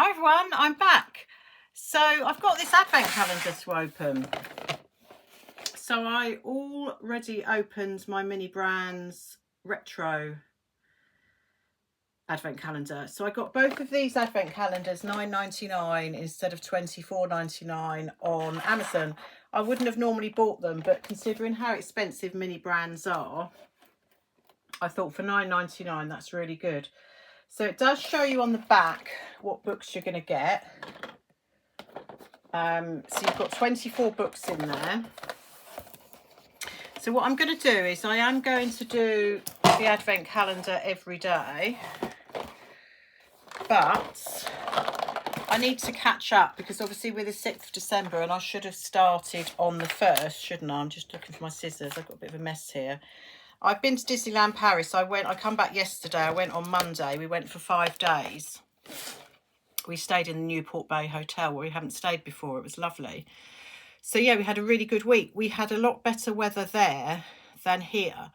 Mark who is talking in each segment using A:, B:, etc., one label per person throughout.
A: Hi everyone, I'm back. So I've got this advent calendar to open. So I already opened my Mini Brands retro advent calendar. So I got both of these advent calendars £9.99 instead of £24.99 on Amazon. I wouldn't have normally bought them, but considering how expensive Mini Brands are, I thought for £9.99 that's really good. So it does show you on the back what books you're going to get. So you've got 24 books in there. So what I'm going to do is I am going to do the advent calendar every day, but I need to catch up because obviously we're the 6th of December and I should have started on the 1st, shouldn't I? I'm just looking for my scissors. I've got a bit of a mess here. I've been to Disneyland Paris. I come back yesterday. I went on Monday. We went for 5 days. We stayed in the Newport Bay Hotel where we haven't stayed before. It was lovely. So yeah, we had a really good week. We had a lot better weather there than here.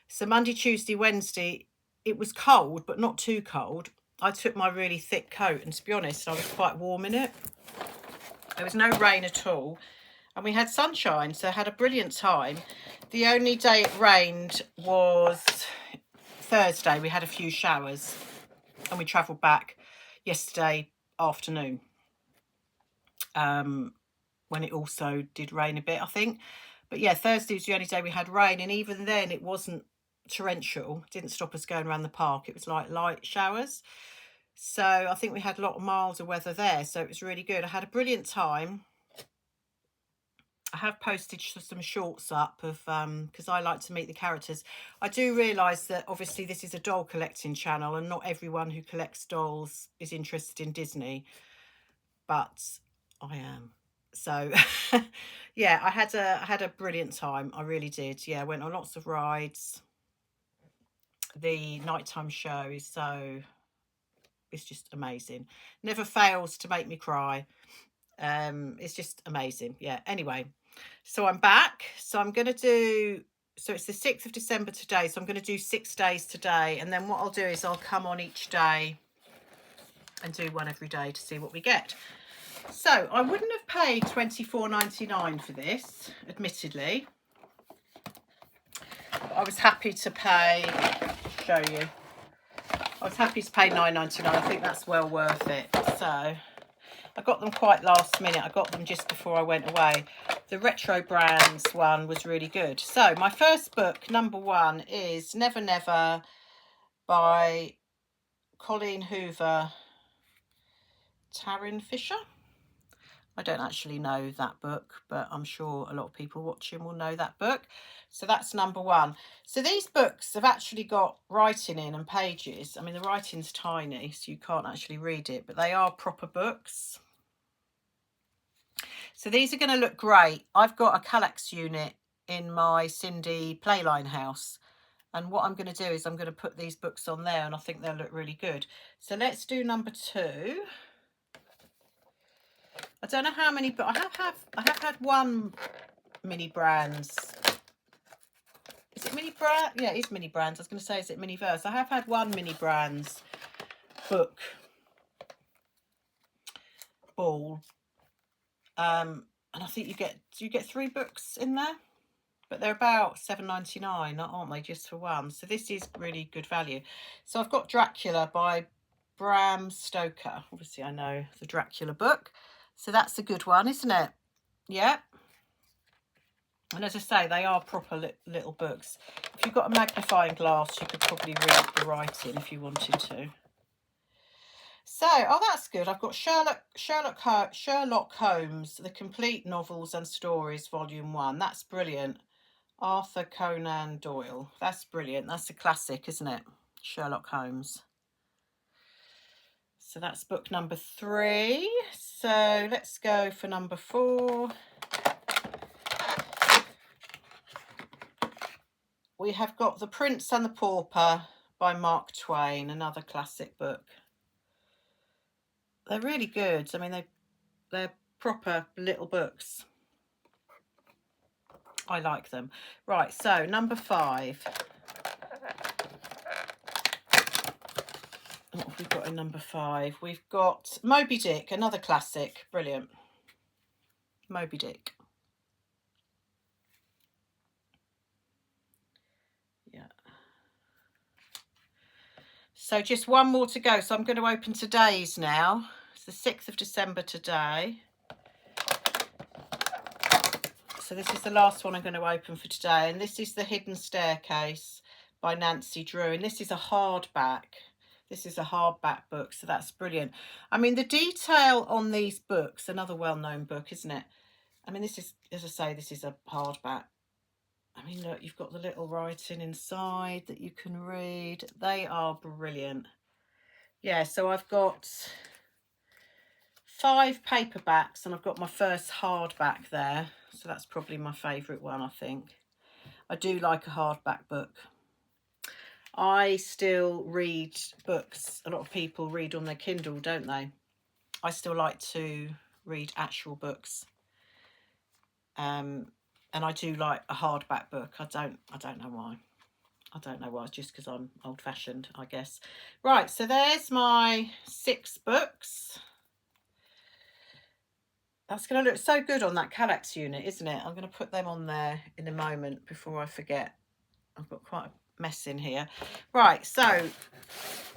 A: So Monday, Tuesday, Wednesday, it was cold, but not too cold. I took my really thick coat and to be honest, I was quite warm in it. There was no rain at all. And we had sunshine, so I had a brilliant time. The only day it rained was Thursday. We had a few showers and we travelled back yesterday afternoon. When it also did rain a bit, I think. But yeah, Thursday was the only day we had rain. And even then, it wasn't torrential. It didn't stop us going around the park. It was like light showers. So I think we had a lot of miles of weather there. So it was really good. I had a brilliant time. I have posted some shorts up of because I like to meet the characters. I do realise that obviously this is a doll collecting channel and not everyone who collects dolls is interested in Disney. But I am. So yeah, I had a brilliant time. I really did. Yeah, I went on lots of rides. The nighttime show is it's just amazing. Never fails to make me cry. It's just amazing. Yeah, anyway, so I'm back. So I'm gonna do, so it's the 6th of December today, so I'm going to do 6 days today, and then what I'll do is I'll come on each day and do one every day to see what we get. So I wouldn't have paid £24.99 for this, admittedly. But I was happy to pay, show you. I was happy to pay £9.99. I think that's well worth it. So I got them quite last minute. I got them just before I went away. The Retro Brands one was really good. So my first book, number 1, is Never Never by Colleen Hoover, Taryn Fisher. I don't actually know that book, but I'm sure a lot of people watching will know that book. So that's number 1. So these books have actually got writing in and pages. I mean, the writing's tiny, so you can't actually read it, but they are proper books. So these are going to look great. I've got a Kallax unit in my Cindy Playline house. And what I'm going to do is I'm going to put these books on there and I think they'll look really good. So let's do number 2. I don't know how many, but I have had one Mini Brands. Is it Mini Brands? Yeah, it is Mini Brands. I was going to say, is it Miniverse? I have had one Mini Brands book ball. And I think you get 3 books in there, but they're about £7.99, aren't they, just for one? So this is really good value. So I've got Dracula by Bram Stoker. Obviously, I know the Dracula book. So that's a good one, isn't it? Yeah. And as I say, they are proper little books. If you've got a magnifying glass, you could probably read the writing if you wanted to. So, oh, that's good. I've got Sherlock Holmes, The Complete Novels and Stories, Volume 1. That's brilliant. Arthur Conan Doyle. That's brilliant. That's a classic, isn't it? Sherlock Holmes. So that's book number 3. So let's go for number 4. We have got The Prince and the Pauper by Mark Twain, another classic book. They're really good. I mean, they're proper little books. I like them. Right, so number 5. What have we got in number 5? We've got Moby Dick, another classic. Brilliant. Moby Dick. Yeah. So just one more to go. So I'm going to open today's now. It's the 6th of December today. So this is the last one I'm going to open for today. And this is The Hidden Staircase by Nancy Drew. And this is a hardback. This is a hardback book, so that's brilliant. I mean, the detail on these books, another well-known book, isn't it? I mean, this is, as I say, this is a hardback. I mean, look, you've got the little writing inside that you can read. They are brilliant. Yeah, so I've got 5 paperbacks and I've got my first hardback there. So that's probably my favourite one, I think. I do like a hardback book. I still read books. A lot of people read on their Kindle, don't they? I still like to read actual books. And I do like a hardback book. I don't know why. I don't know why. It's just because I'm old-fashioned, I guess. Right, so there's my 6 books. That's going to look so good on that Kallax unit, isn't it? I'm going to put them on there in a moment before I forget. I've got quite a mess in here. Right, so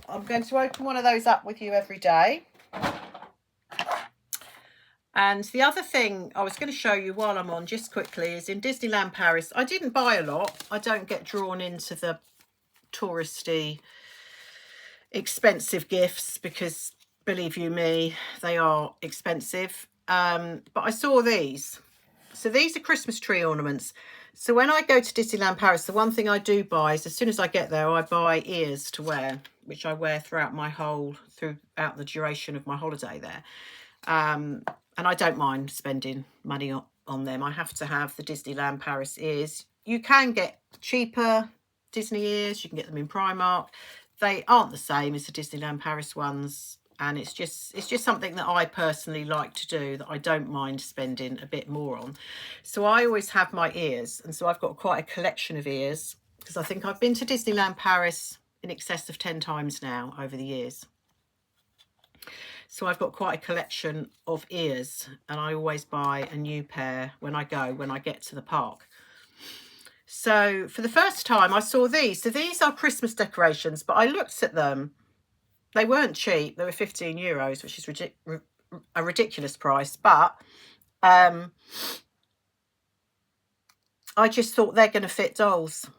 A: I'm going to open one of those up with you every day. And the other thing I was going to show you while I'm on just quickly is in Disneyland Paris. I didn't buy a lot. I don't get drawn into the touristy expensive gifts because, believe you me, they are expensive. But I saw these. So these are Christmas tree ornaments. So when I go to Disneyland Paris, the one thing I do buy is as soon as I get there, I buy ears to wear, which I wear throughout the duration of my holiday there. And I don't mind spending money on them. I have to have the Disneyland Paris ears. You can get cheaper Disney ears. You can get them in Primark. They aren't the same as the Disneyland Paris ones. And it's just something that I personally like to do, that I don't mind spending a bit more on. So I always have my ears. And so I've got quite a collection of ears because I think I've been to Disneyland Paris in excess of 10 times now over the years. So I've got quite a collection of ears and I always buy a new pair when I get to the park. So for the first time I saw these. So these are Christmas decorations, but I looked at them. They weren't cheap. They were €15, which is a ridiculous price. But I just thought they're going to fit dolls.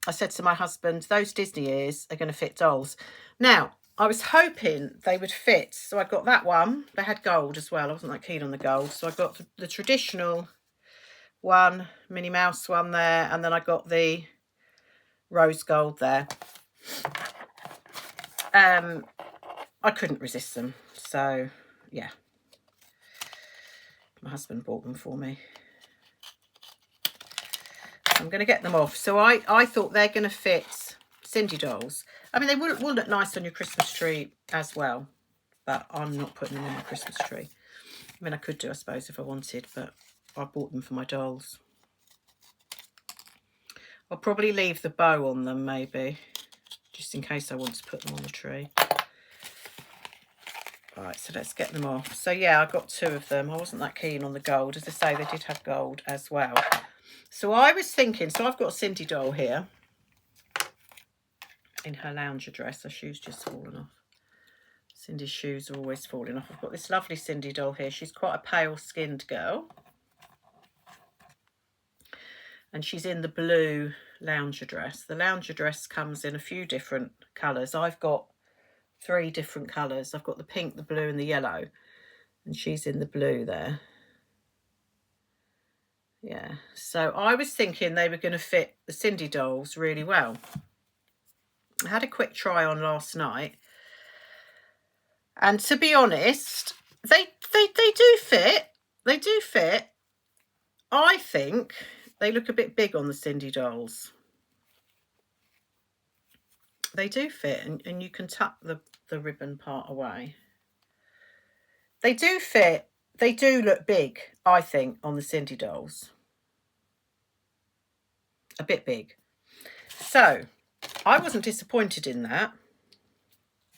A: I said to my husband, those Disney ears are going to fit dolls. Now, I was hoping they would fit. So I got that one. They had gold as well. I wasn't that keen on the gold. So I got the traditional one, Minnie Mouse one there. And then I got the rose gold there. I couldn't resist them. So, yeah. My husband bought them for me. I'm going to get them off. So I thought they're going to fit Cindy dolls. I mean, they will look nice on your Christmas tree as well. But I'm not putting them on my Christmas tree. I mean, I could do, I suppose, if I wanted. But I bought them for my dolls. I'll probably leave the bow on them, maybe. Just in case I want to put them on the tree. Right, so let's get them off. So, yeah, I got 2 of them. I wasn't that keen on the gold. As I say, they did have gold as well. So I was thinking, so I've got a Cindy doll here in her lounger dress. Her shoe's just fallen off. Cindy's shoes are always falling off. I've got this lovely Cindy doll here. She's quite a pale-skinned girl. And she's in the blue lounger dress. The lounger dress comes in a few different colours. I've got 3 different colours. I've got the pink, the blue and the yellow. And she's in the blue there. Yeah, so I was thinking they were going to fit the Cindy dolls really well. I had a quick try on last night. And to be honest, they do fit. They do fit. I think they look a bit big on the Cindy dolls. They do fit, and you can tuck the ribbon part away. They do fit. They do look big, I think, on the Cindy dolls. A bit big. So, I wasn't disappointed in that.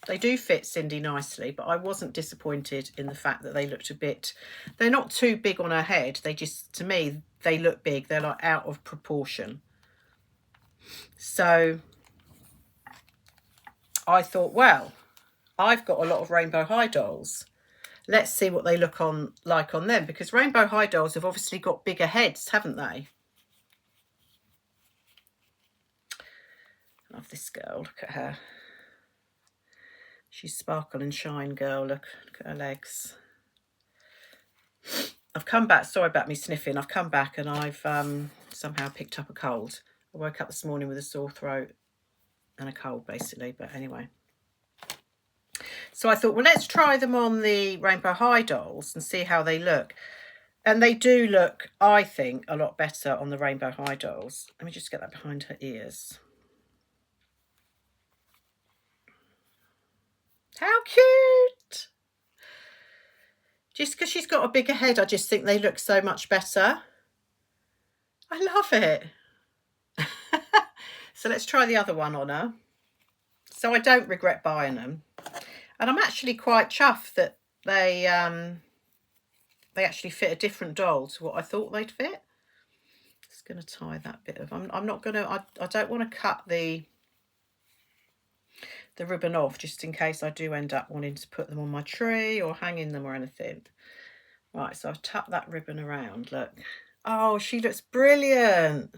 A: They do fit Cindy nicely, but I wasn't disappointed in the fact that they looked a bit... They're not too big on her head. They just, to me, they look big. They're like out of proportion. So I thought, well, I've got a lot of Rainbow High dolls. Let's see what they look like on them, because Rainbow High dolls have obviously got bigger heads, haven't they? Love this girl. Look at her. She's sparkle and shine girl. Look at her legs. I've come back. Sorry about me sniffing. I've come back and I've somehow picked up a cold. I woke up this morning with a sore throat and a cold, basically. But anyway. So I thought, well, let's try them on the Rainbow High dolls and see how they look. And they do look, I think, a lot better on the Rainbow High dolls. Let me just get that behind her ears. How cute! Just because she's got a bigger head, I just think they look so much better. I love it. So let's try the other one on her. So I don't regret buying them. And I'm actually quite chuffed that they actually fit a different doll to what I thought they'd fit. Just going to tie that bit of... I'm not going to... I don't want to cut the ribbon off, just in case I do end up wanting to put them on my tree or hanging them or anything. Right, so I've tucked that ribbon around. Look. Oh, she looks brilliant.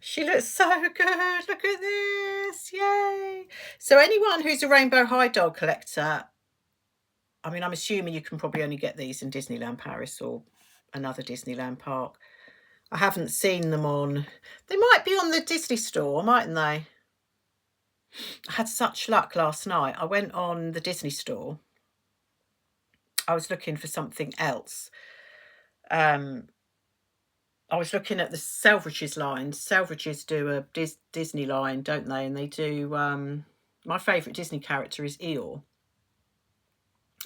A: She looks so good. Look at this. Yay. So anyone who's a Rainbow High doll collector, I mean, I'm assuming you can probably only get these in Disneyland Paris or another Disneyland park. I haven't seen them on... They might be on the Disney store, mightn't they? I had such luck last night. I went on the Disney store. I was looking for something else. I was looking at the Selfridges line. Selfridges do a Disney line, don't they? And they do... my favourite Disney character is Eeyore.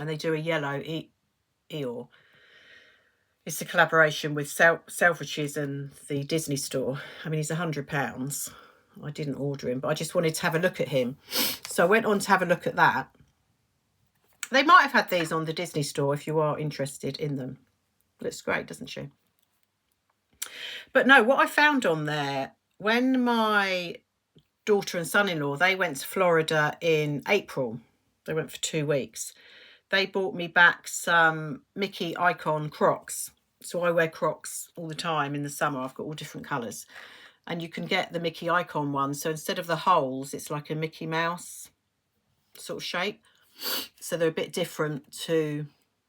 A: And they do a yellow Eeyore. It's a collaboration with Selfridges and the Disney store. I mean, he's £100. I didn't order him, but I just wanted to have a look at him. So I went on to have a look at that. They might have had these on the Disney store if you are interested in them. Looks great, doesn't she? But no, what I found on there, when my daughter and son-in-law, they went to Florida in April. They went for 2 weeks. They bought me back some Mickey Icon Crocs. So I wear Crocs all the time in the summer. I've got all different colours. And you can get the Mickey Icon one. So instead of the holes, it's like a Mickey Mouse sort of shape. So they're a bit different to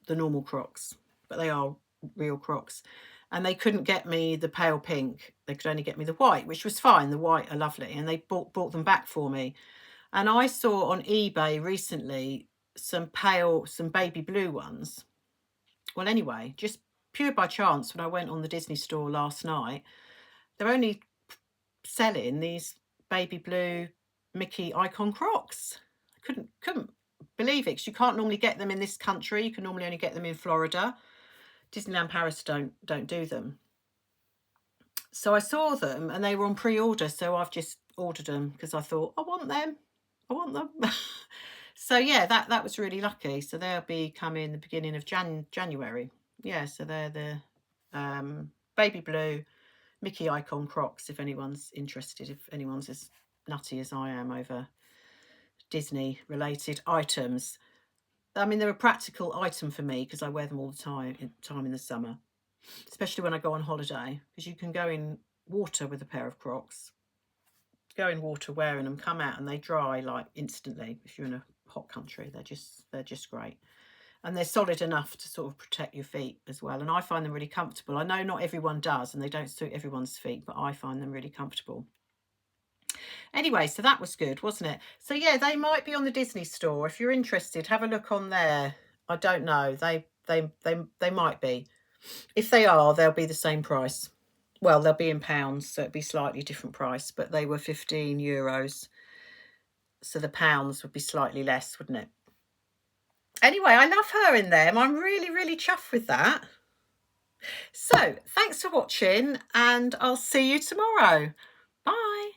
A: the normal Crocs. But they are real Crocs. And they couldn't get me the pale pink. They could only get me the white, which was fine. The white are lovely. And they bought them back for me. And I saw on eBay recently some baby blue ones. Well, anyway, just pure by chance, when I went on the Disney store last night, they're only selling these baby blue Mickey Icon Crocs. I couldn't believe it, because you can't normally get them in this country. You can normally only get them in Florida. Disneyland Paris don't do them. So I saw them and they were on pre-order, so I've just ordered them because I thought, I want them. So yeah, that was really lucky. So they'll be coming the beginning of January. Yeah, so they're the baby blue Mickey Icon Crocs, if anyone's interested, if anyone's as nutty as I am over Disney related items. I mean, they're a practical item for me because I wear them all the time in the summer, especially when I go on holiday, because you can go in water with a pair of Crocs, go in water wearing them, come out and they dry like instantly. If you're in a hot country, they're just great. And they're solid enough to sort of protect your feet as well. And I find them really comfortable. I know not everyone does and they don't suit everyone's feet, but I find them really comfortable. Anyway, so that was good, wasn't it? So yeah, they might be on the Disney store. If you're interested, have a look on there. I don't know. They might be. If they are, they'll be the same price. Well, they'll be in pounds, so it'd be slightly different price, but they were €15. So the pounds would be slightly less, wouldn't it? Anyway, I love her in them. I'm really, really chuffed with that. So thanks for watching and I'll see you tomorrow. Bye.